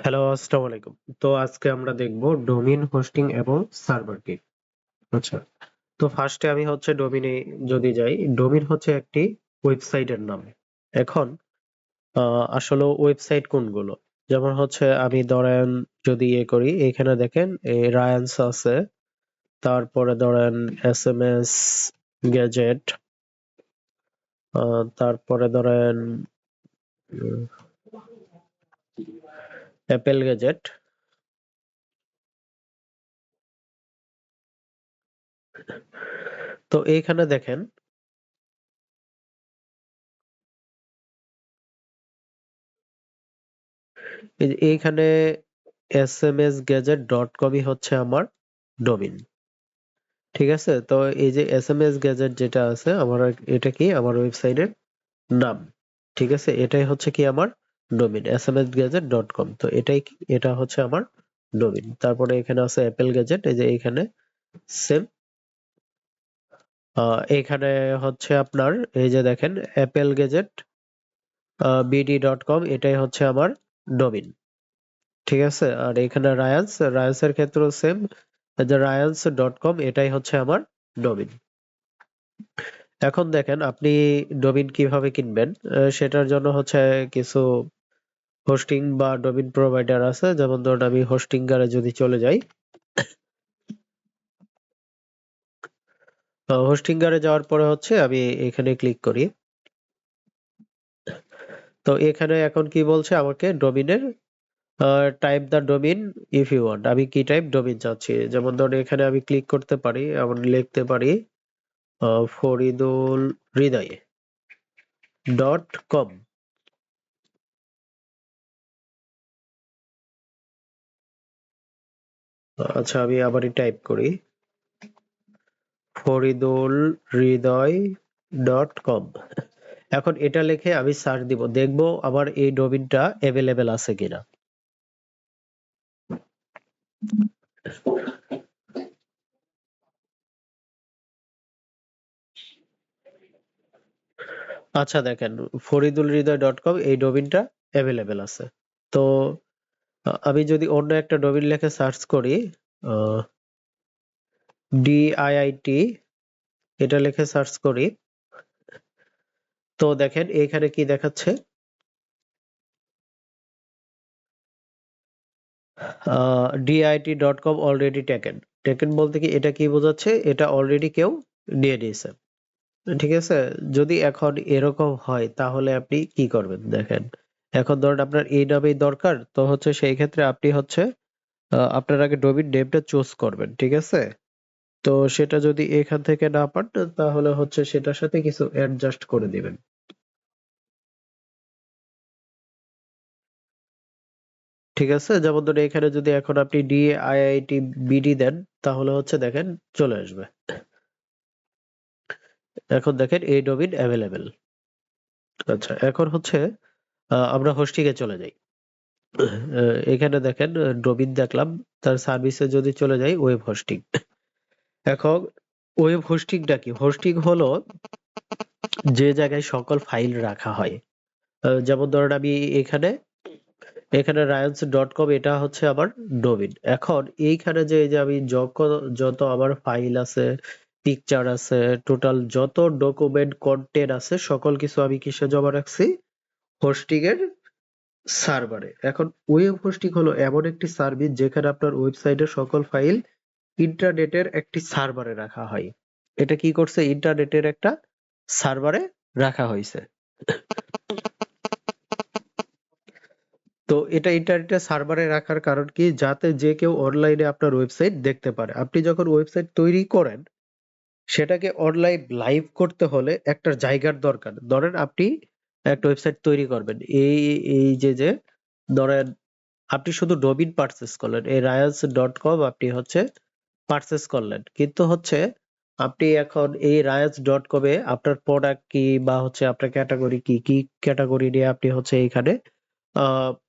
Hello, আসসালামু আলাইকুম। তো আজকে আমরা দেখব ডোমেইন হোস্টিং এবং সার্ভার কি। আচ্ছা। তো ফার্স্টে আমি হচ্ছে ডোমেইনে যদি যাই, ডোমেইন হচ্ছে একটি ওয়েবসাইটের নাম। এখন আসলে ওয়েবসাইট কোনগুলো? যেমন হচ্ছে আমি ধরেন যদি করি এখানে দেখেন রায়ান্স আছে, তারপরে ধরেন এসএমএস গ্যাজেট, তারপরে ধরেন অ্যাপেল গ্যাজেট। তো এইখানে দেখেন এইখানে smsgadget.com হচ্ছে আমার ডোমেইন। ঠিক আছে? তো এই যে এসএমএস গ্যাজেট যেটা আছে আমার এটা কি আমার ওয়েবসাইটের নাম। ঠিক আছে? এটাই হচ্ছে কি আমার ডোমেইন smsgadget.com। তো এটা হচ্ছে আমার ডোমেইন। তারপরে এখানে আছে অ্যাপেল গ্যাজেট, এই যে এখানে সেম। এখানে হচ্ছে আপনার এই যে দেখেন অ্যাপেল গ্যাজেট bd.com, এটাই হচ্ছে আমার ডোমেইন। ঠিক আছে? আর এখানে রায়ান্সের ক্ষেত্রেও সেম, যে রায়ান্স.com এটাই হচ্ছে আমার ডোমেইন। এখন দেখেন আপনি ডোমেইন কিভাবে কিনবেন, সেটার জন্য হচ্ছে কিছু হোস্টিং বা ডোমেইন প্রোভাইডার আছে। যেমন ধরুন আমি হোস্টিংগারে যদি চলে যাই, হোস্টিংগারে যাওয়ার পরে হচ্ছে আমি এখানে ক্লিক করি। তো এখানে এখন কি বলছে আমাকে ডোমেইনের type the domain if you want. আমি কি টাইপ ডোমেইন চাচ্ছি, যেমন ধরুন এখানে আমি ক্লিক করতে পারি, এমন লিখতে পারি ফরিদুল হৃদয় .com। আচ্ছা, আমি আবারই টাইপ করি ফরিদুল হৃদয় .com। এখন এটা লিখে আমি সার্চ দিব, দেখবো আমার এই ডোমেইনটা অ্যাভেলেবেল আছে কিনা। আচ্ছা দেখেন, ফরিদুল হৃদয় .com এই ডোমেইনটা অ্যাভেলেবেল আছে। তো আমি যদি অন্য একটা ডোমেইন লিখে সার্চ করি, DIIT এটা লিখে সার্চ করি, তো দেখেন এখানে কি দেখাচ্ছে, DIIT.com অলরেডি টেকেন। টেকেন বলতে কি, এটা কি বোঝাচ্ছে, এটা অলরেডি কেউ নিয়ে নিয়েছে। ঠিক আছে? যদি এখন এরকম হয় তাহলে আপনি কি করবেন দেখেন। এখন ধরেন আপনার এই নামেই দরকার, তো হচ্ছে সেই ক্ষেত্রে আপনি হচ্ছে আপনার আগে ডোমেইন নেমটা চুজ করবেন। ঠিক আছে? তো সেটা যদি এখান থেকে না পান তাহলে হচ্ছে সেটার সাথে কিছু অ্যাডজাস্ট করে দিবেন। ঠিক আছে? যেমন ধরুন এখানে যদি এখন আপনি DIIT-BD দেন তাহলে হচ্ছে দেখেন চলে আসবে। এখন দেখেন এই ডোমেইন অ্যাভেলেবেল। আচ্ছা, এখন হচ্ছে আমরা হোস্টিং এ চলে যাই। এখানে দেখেন ডোমেইন দেখলাম, তার সার্ভিসে যদি চলে যাই ওয়েব হোস্টিং। এখন ওয়েব হোস্টিংটা কি? হোস্টিং হলো যে জায়গায় সকল ফাইল রাখা হয়। যেমন ধরেন আমি এখানে এখানে রায়ান্স.com এটা হচ্ছে আমার ডোমেইন। এখন এইখানে যে এই যে আমি যত আমার ফাইল আছে, পিকচার আছে, টোটাল যত ডকুমেন্ট কন্টেন্ট আছে সকল কিছু আমি কিসে জমা রাখছি? হোস্টিং এর সার্ভারে। এখন ওয়েব হোস্টিং হলো এমন একটি সার্ভিস যেখানে আপনার ওয়েবসাইটের সকল ফাইল ইন্টারনেটের একটি সার্ভারে রাখা হয়। এটা কি করছে? ইন্টারনেটের একটা সার্ভারে রাখা হয়েছে। তো এটা ইন্টারনেটের সার্ভারে রাখার কারণ কি? যাতে যে কেউ অনলাইনে আপনার ওয়েবসাইট দেখতে পারে। আপনি যখন ওয়েবসাইট তৈরি করেন সেটাকে অনলাইন লাইভ করতে হলে একটা জায়গার দরকার। ধরেন আপনি একটা ওয়েবসাইট তৈরি করবেন। এই যে ধরেন আপনি শুধু ডোমেইন পারচেজ করলেন। এই রায়ান্স.com আপনি হচ্ছে পারচেজ করলেন। কিন্তু হচ্ছে আপনি এখন এই রায়ান্স.com এ আপনার প্রোডাক্ট কি বা হচ্ছে আপনার ক্যাটেগরি কি ক্যাটেগরি নিয়ে আপনি হচ্ছে এইখানে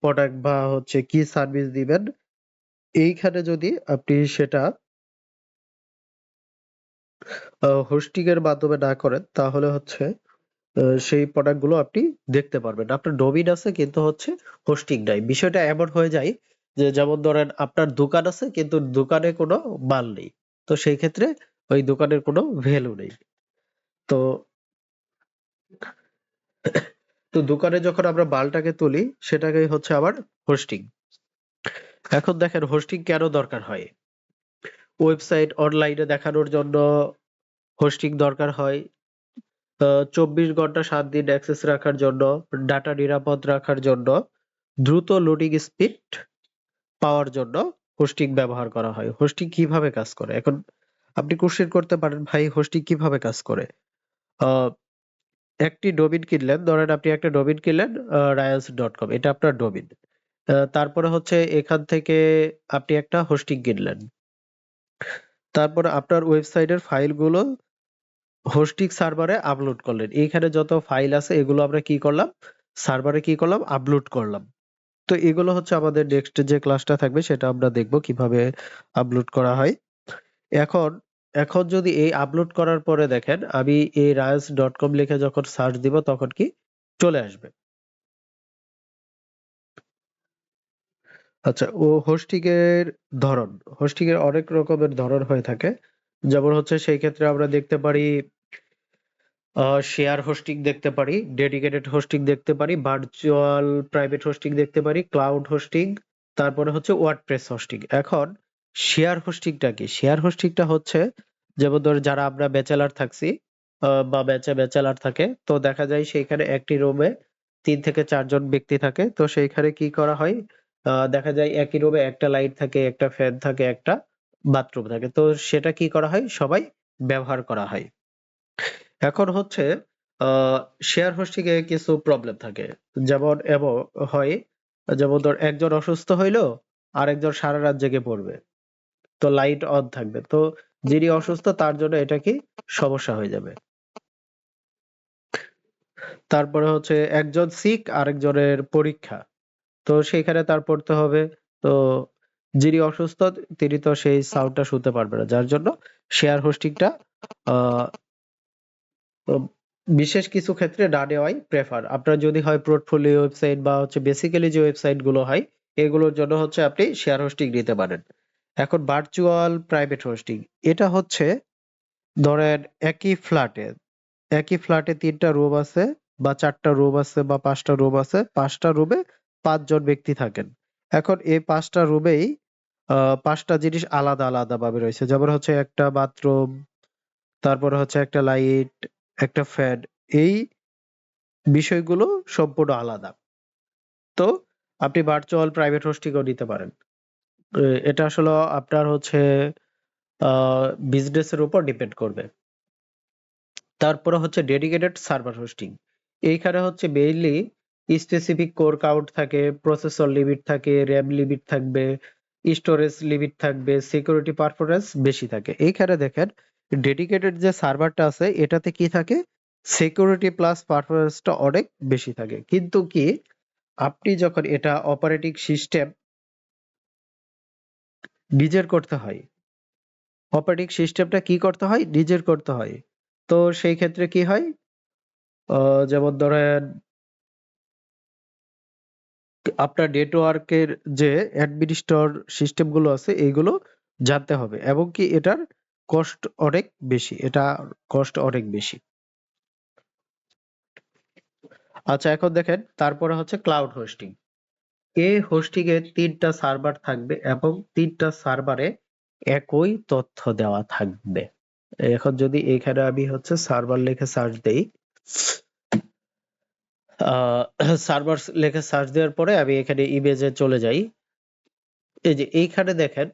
প্রোডাক্ট বা হচ্ছে কি সার্ভিস দিবেন, এইখানে যদি আপনি সেটা হোস্টিং এর মাধ্যমে না করেন তাহলে হচ্ছে সেই প্রোডাক্টগুলো আপনি দেখতে পারবেন। আপনার ডোমেইন আছে কিন্তু হচ্ছে হোস্টিং নাই। বিষয়টা এমন হয়ে যায় যে যেমন ধরেন আপনার দোকান আছে কিন্তু দোকানে কোনো মাল নেই। তো সেই ক্ষেত্রে ওই দোকানের কোনো ভ্যালু নেই। তো তো দোকানে যখন আমরা মালটাকে তুলি সেটাকেই হচ্ছে আবার হোস্টিং। এখন দেখেন হোস্টিং কেন দরকার হয়? ওয়েবসাইট অনলাইনে দেখানোর জন্য হোস্টিং দরকার হয়। ২৪ ঘন্টা ৭ দিন অ্যাক্সেস রাখার জন্য, ডাটা নিরাপদ রাখার জন্য, দ্রুত লোডিং স্পিড পাওয়ার জন্য হোস্টিং ব্যবহার করা হয়। হোস্টিং কিভাবে কাজ করে? এখন আপনি কোশ্চেন করতে পারেন, ভাই হোস্টিং কিভাবে কাজ করে? আহ, একটি ডোমেইন কিনলেন, ধরেন আপনি একটা ডোমেইন কিনলেন রায়ান্স.কম, এটা আপনার ডোমেইন। তারপরে হচ্ছে এখান থেকে আপনি একটা হোস্টিং কিনলেন। তারপরে আপনার ওয়েবসাইটের ফাইলগুলো হোস্টিং সার্ভারে আপলোড করলেন। এইখানে যত ফাইল আছে এগুলো আমরা কি করলাম? সার্ভারে কি করলাম? আপলোড করলাম। তো এগুলো হচ্ছে আমাদের নেক্সট যে ক্লাসটা থাকবে সেটা আমরা দেখব কিভাবে আপলোড করা হয়। এখন এখন যদি এই আপলোড করার পরে দেখেন আমি এই রায়ান্স.কম লিখে যখন সার্চ দিব তখন কি চলে আসবে। আচ্ছা, ও হোস্টিং এর ধরন, হোস্টিং এর অনেক রকমের ধরন হয়ে থাকে। যেমন হচ্ছে সেই ক্ষেত্রে আমরা দেখতে পারি শেয়ার হোস্টিং দেখতে পারি, ডেডিকেটেড হোস্টিং দেখতে পারি, ভার্চুয়াল প্রাইভেট হোস্টিং দেখতে পারি, ক্লাউড হোস্টিং, তারপরে হচ্ছে ওয়ার্ডপ্রেস হোস্টিং। এখন শেয়ার হোস্টিংটা কি? শেয়ার হোস্টিংটা হচ্ছে যেমন ধর যারা আমরা ব্যাচেলার থাকছি বা ব্যাচে ব্যাচেলার থাকে, তো দেখা যায় সেইখানে একটি রুমে ৩ থেকে ৪ জন ব্যক্তি থাকে। তো সেইখানে কি করা হয়? দেখা যায় একই রুমে একটা লাইট থাকে, একটা ফ্যান থাকে, একটা বাথরুম থাকে। তো সেটা কি করা হয়? সবাই ব্যবহার করা হয়। এখন হচ্ছে আহ শেয়ার হোস্টিং এ কিছু প্রবলেম থাকে। যেমন হয়, যেমন ধর একজন অসুস্থ হইলো আর একজন সারা রাত জেগে পড়বে, তো লাইট অন থাকবে, তো যিনি অসুস্থ তার জন্য এটা কি সমস্যা হয়ে যাবে। তারপরে হচ্ছে একজন সিক আরেকজনের পরীক্ষা, তো সেখানে তার পড়তে হবে। তো যিনি অসুস্থ তিনি তো সেই সাউন্ডটা শুনতে পারবে না, যার জন্য শেয়ার হোস্টিংটা আহ তো বিশেষ কিছু ক্ষেত্রে না নেওয়াই প্রেফার। আপনার যদি হয় পোর্টফোলিও ওয়েবসাইট বা হচ্ছে বেসিক্যালি যে ওয়েবসাইট গুলো হয় এগুলোর জন্য হচ্ছে আপনি শেয়ার হোস্টিং নিতে পারেন। এখন ভার্চুয়াল প্রাইভেট হোস্টিং, এটা হচ্ছে ধরেন একই ফ্ল্যাটে ৩টা রুম আছে বা ৪টা রুম আছে বা ৫টা রুম আছে, ৫টা রুমে ৫ জন ব্যক্তি থাকেন। এখন এই ৫টা রুমেই ৫টা জিনিস আলাদা আলাদা ভাবে রয়েছে। যেমন হচ্ছে একটা বাথরুম, তারপরে হচ্ছে একটা লাইট, একটা ফ্যান, এই বিষয়গুলো সম্পূর্ণ আলাদা। তো আপনি ভার্চুয়াল প্রাইভেট হোস্টিংও নিতে পারেন। এটা আসলে আপনার হচ্ছে বিজনেসের উপর ডিপেন্ড করবে। তারপরে হচ্ছে ডেডিকেটেড সার্ভার হোস্টিং। এইখানে হচ্ছে মেইনলি স্পেসিফিক কোর কাউন্ট থাকে, প্রসেসর লিমিট থাকে, র‍্যাম লিমিট থাকবে, স্টোরেজ লিমিট থাকবে, সিকিউরিটি পারফরম্যান্স বেশি থাকে। এইখানে দেখেন ডেডিকেটেড যে সার্ভারটা আছে এটাতে কি থাকে? সিকিউরিটি প্লাস পারফরম্যান্সটা অনেক বেশি থাকে। কিন্তু কি আপনি যখন এটা অপারেটিং সিস্টেম নিজের করতে হয়, অপারেটিং সিস্টেমটা কি করতে হয়? নিজের করতে হয়। তো সেই ক্ষেত্রে কি হয়? যেমন ধরেন আপনার নেটওয়ার্কের যে অ্যাডমিনিস্টর সিস্টেম গুলো আছে এইগুলো জানতে হবে, এবং কি এটার কস্ট অনেক বেশি, এটা কস্ট অনেক বেশি। আচ্ছা, এখন দেখেন তারপরে হচ্ছে ক্লাউড হোস্টিং। এই হোস্টিং এ ৩টা সার্ভার থাকবে এবং ৩টা সার্ভারে একই তথ্য দেওয়া থাকবে। এখন যদি এখানে আমি হচ্ছে সার্ভার লিখে সার্চ দেই, সার্ভার লিখে সার্চ দেওয়ার পরে আমি এখানে ইমেজে চলে যাই। এই যে এইখানে দেখেন,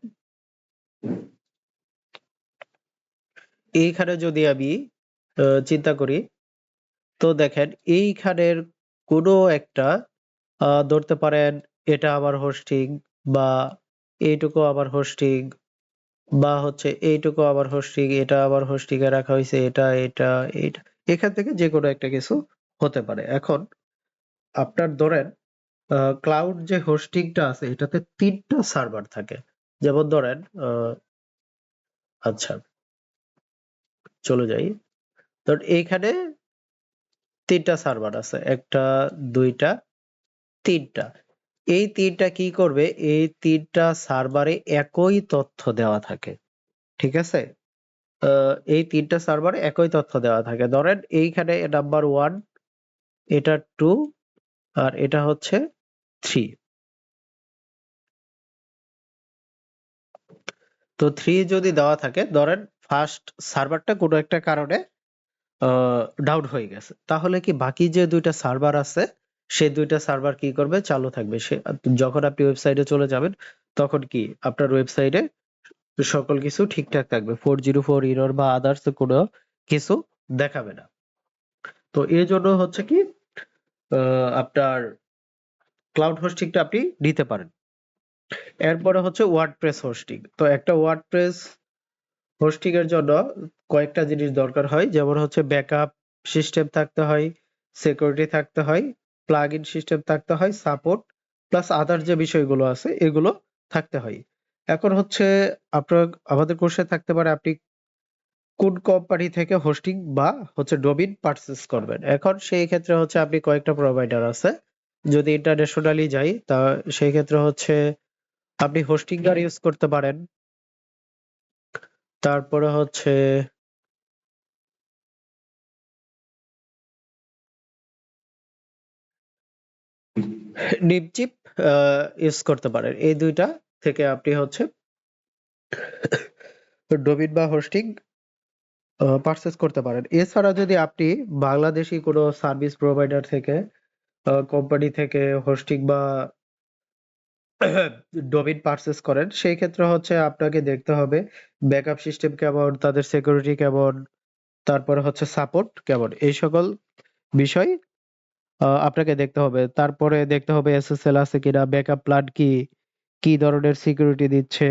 এইখানে যদি আমি চিন্তা করি, তো দেখেন এইখানের কোনো একটা ধরতে পারেন এটা আমার হোস্টিং, বা এইটুকু আমার হোস্টিং, বা হচ্ছে এইটুকু আমার হোস্টিং, এটা আমার হোস্টিং এ রাখা হয়েছে, এটা এইটা, এখান থেকে যে কোনো একটা কিছু হতে পারে। এখন আপনার ধরেন ক্লাউড যে হোস্টিংটা আছে এটাতে ৩টা সার্ভার থাকে। যেমন ধরেন আচ্ছা চলে যাই, ধর এইখানে তিনটা সার্ভার আছে, একটা, দুইটা, তিনটা। এই তিনটা কি করবে, এই তিনটা সার্ভারে একই তথ্য দেওয়া থাকে, ঠিক আছে? এই তিনটা সার্ভারে একই তথ্য দেওয়া থাকে। ধরেন এইখানে নাম্বার 1, এটা 2, আর এটা হচ্ছে 3। তো 3 যদি দেওয়া থাকে, ধরেন ফার্স্ট সার্ভারটা কোনো একটা কারণে ডাউন হয়ে গেছে, তাহলে কি বাকি যে দুইটা সার্ভার আছে সেই দুইটা সার্ভার কি করবে, চালু থাকবে। সে যখন আপনি ওয়েবসাইটে চলে যাবেন তখন কি আপনার ওয়েবসাইটে সকল কিছু ঠিকঠাক থাকবে, 404 এরর বা আদার্স কোনো কিছু দেখাবে না। তো এই জন্য হচ্ছে কি আপনার ক্লাউড হোস্টিংটা আপনি নিতে পারেন। এরপরে হচ্ছে ওয়ার্ডপ্রেস হোস্টিং। তো একটা ওয়ার্ডপ্রেস হোস্টিং এর জন্য কয়েকটা জিনিস দরকার হয়, যেমন হচ্ছে ব্যাকআপ সিস্টেম থাকতে হয়, সিকিউরিটি থাকতে হয়, প্লাগইন সিস্টেম থাকতে হয়, সাপোর্ট প্লাস আদার যে বিষয়গুলো আছে এগুলো থাকতে হয়। এখন হচ্ছে আপনার আমাদের কোর্সে থাকতে পারে আপনি কোন কোম্পানি থেকে হোস্টিং বা হচ্ছে ডোমেইন পারচেজ করবেন। এখন সেই ক্ষেত্রে হচ্ছে আপনি কয়েকটা প্রোভাইডার আছে। যদি ইন্টারন্যাশনালি যাই তা সেই ক্ষেত্রে হচ্ছে আপনি হোস্টিংগার ইউজ করতে পারেন। তারপরে হচ্ছে ডিপচিপ ইউজ করতে পারেন। এই দুইটা থেকে আপনি হচ্ছে ডোমেইন বা হোস্টিং পারচেজ করতে পারেন। এছাড়া যদি আপনি বাংলাদেশি কোনো সার্ভিস প্রোভাইডার থেকে কোম্পানি থেকে হোস্টিং বা ডোমেইন পারচেজ করেন, সেই ক্ষেত্রে হচ্ছে আপনাকে দেখতে হবে ব্যাকআপ সিস্টেম কেমন, তাদের সিকিউরিটি কেমন, তারপরে হচ্ছে সাপোর্ট কেমন, এই সকল বিষয় আপনাকে দেখতে হবে। তারপরে দেখতে হবে এসএসএল আছে কিনা, ব্যাকআপ প্ল্যান কি, কি ধরনের সিকিউরিটি দিচ্ছে,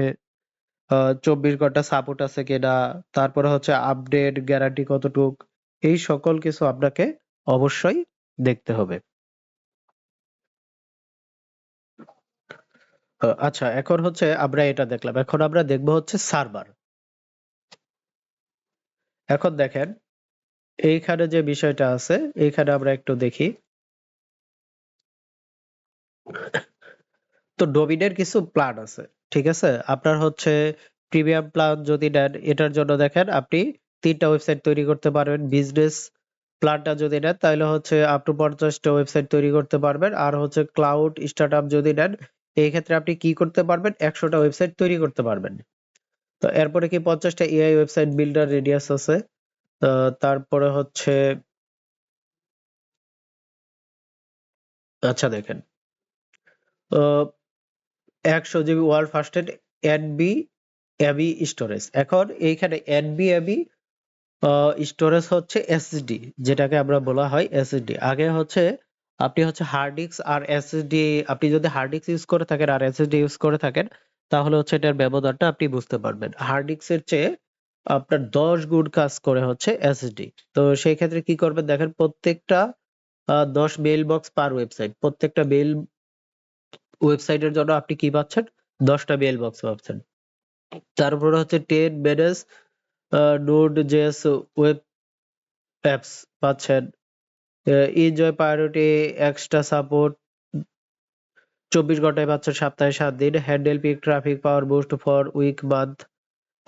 24 ঘন্টা সাপোর্ট আছে কিনা, তারপরে হচ্ছে আপডেট গ্যারান্টি কতটুক, এই সকল কিছু আপনাকে অবশ্যই দেখতে হবে। আচ্ছা, এখন হচ্ছে আমরা এটা দেখলাম, এখন আমরা দেখবো হচ্ছে সার্ভার। এখন দেখেন এইখানে যে বিষয়টা আছে, এইখানে আমরা একটু দেখি। তো ডোমিনের কিছু প্ল্যান আছে, ঠিক আছে? আপনার হচ্ছে প্রিমিয়াম প্ল্যান যদি নেন, এটার জন্য দেখেন আপনি 3টা ওয়েবসাইট তৈরি করতে পারবেন। বিজনেস প্ল্যানটা যদি নেন তাহলে হচ্ছে আপ টু 50টা ওয়েবসাইট তৈরি করতে পারবেন। আর হচ্ছে ক্লাউড স্টার্টআপ যদি নেন, এই ক্ষেত্রে আপনি কি করতে পারবেন, 100টা ওয়েবসাইট তৈরি করতে পারবেন। তো এরপরে কি 50টা এআই ওয়েবসাইট বিল্ডার রেডিয়াস আছে। তারপরে হচ্ছে আচ্ছা দেখেন, আহ 100 GB world ফার্স্টেড NB AB storage. এখন এইখানে এনবি এবি স্টোরেজ হচ্ছে এসএসডি, যেটাকে আমরা বলা হয় এসএসডি। আগে হচ্ছে আপনি হচ্ছে হার্ড ডিস্ক আর এসএসডি, আপনি যদি হার্ড ডিস্ক ইউজ করে থাকেন আর এসএসডি ইউজ করে থাকেন তাহলে হচ্ছে এটার ব্যবধানটা আপনি বুঝতে পারবেন। হার্ড ডিস্কের চেয়ে আপনার 10 গুণ কাজ করে হচ্ছে এসএসডি। তো সেই ক্ষেত্রে কি করবেন দেখেন, প্রত্যেকটা 10 মেইল বক্স পার ওয়েবসাইট, প্রত্যেকটা মেইল ওয়েবসাইটের জন্য আপনি কি পাচ্ছেন, 10টা মেইল বক্স পাচ্ছেন। তারপরে হচ্ছে 10 manage node JS web apps পাচ্ছেন। এনজয় প্রায়োরিটি এক্সট্রা সাপোর্ট 24 ঘন্টায় পাচ্ছেন, সপ্তাহে 7 দিন। Handle peak traffic power boost for week month,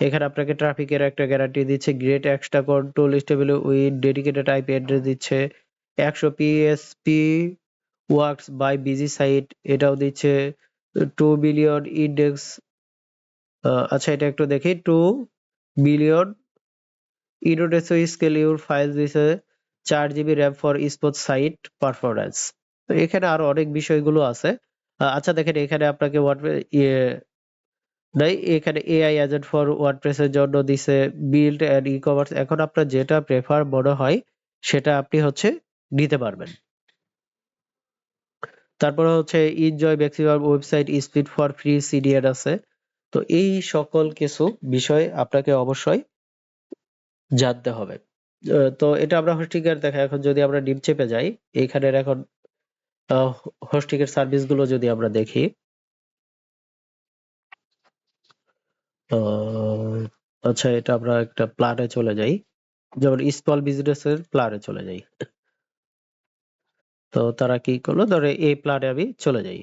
এখানে আপনাকে ট্রাফিকের একটা গ্যারান্টি দিচ্ছে। Great extra control stable with dedicated IP address দিচ্ছে। 100 PSP works by busy site, এটাও দিচ্ছে। 2 বিলিয়ন ইন্ডেক্স, আচ্ছা এটা একটু দেখি। 2 বিলিয়ন ইনোডেসো স্কেল ইউর ফাইল দিছে। 4 GB RAM for sports site performance. তো এখানে আরো অনেক বিষয়গুলো আছে। আচ্ছা দেখেন এখানে আপনাকে নাই, এখানে এআই এজেন্ট ফর ওয়ার্ডপ্রেস এর জন্য দিছে, বিল্ড এন্ড ই কমার্স। এখন আপনার যেটা প্রেফার মনে হয় সেটা আপনি হচ্ছে নিতে পারবেন। তারপরে হচ্ছে enjoy maximum website speed for free CDN আছে। তো এই সকল কিছু বিষয় আপনাকে অবশ্যই জানতে হবে। তো এটা আমরা হোস্টিং এর দেখা। এখন যদি আমরা ডিপ চেপে যাই, এইখানের এখন হোস্টিং এর সার্ভিস গুলো যদি আমরা দেখি, আচ্ছা এটা আমরা একটা প্ল্যানে চলে যাই, যেমন স্মল বিজনেস এর প্ল্যানে চলে যাই। তো তারা কি করলো, ধরে এই প্ল্যানে আমি চলে যাই।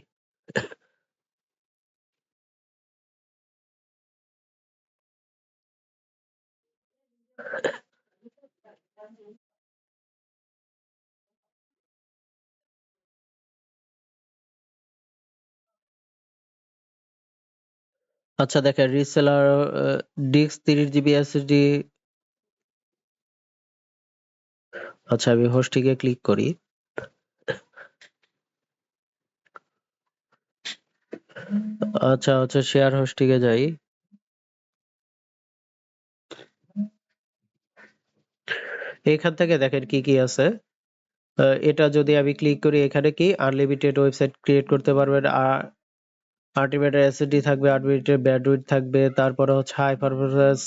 আচ্ছা দেখেন রিসেলার ডিস্ক 30 GB SSD। আচ্ছা আমি হোস্টিং এ ক্লিক করি। আচ্ছা আচ্ছা শেয়ার হোস্টিং এ যাই। এখান থেকে দেখেন কি কি আছে। এটা যদি আমি ক্লিক করি, এখানে কি আনলিমিটেড ওয়েবসাইট ক্রিয়েট করতে পারবেন, আনলিমিটেড এসএসডি থাকবে, আনলিমিটেড ব্যান্ডউইথ থাকবে, তারপরে হচ্ছে হাই পারফরম্যান্স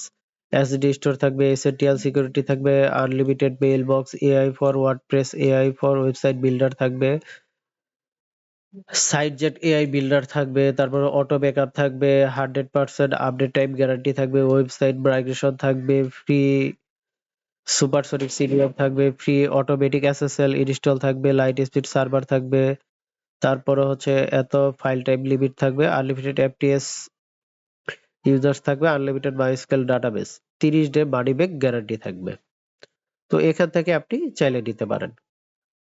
এসডি স্টোর থাকবে, এসএনটিএল সিকিউরিটি থাকবে, unlimited mail box, AI for WordPress, AI for website builder থাকবে, সাইটজেট এআই বিল্ডার থাকবে, তারপরে অটো ব্যাকআপ থাকবে, 100% আপডেট টাইম গ্যারান্টি থাকবে, ওয়েবসাইট মাইগ্রেশন থাকবে, ফ্রি সুপারসনিক সিডিএম থাকবে, ফ্রি অটোমেটিক এসএসএল ইনস্টল থাকবে, লাইট স্পিড সার্ভার থাকবে, তারপরে হচ্ছে এত ফাইল টাইম লিমিট থাকবে, আনলিমিটেড এফটিএস ইউজার্স থাকবে, unlimited MySQL database, 30 day money back guarantee থাকবে। তো এখান থেকে আপনি চাইলে নিতে পারেন।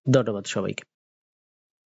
ধন্যবাদ সবাইকে।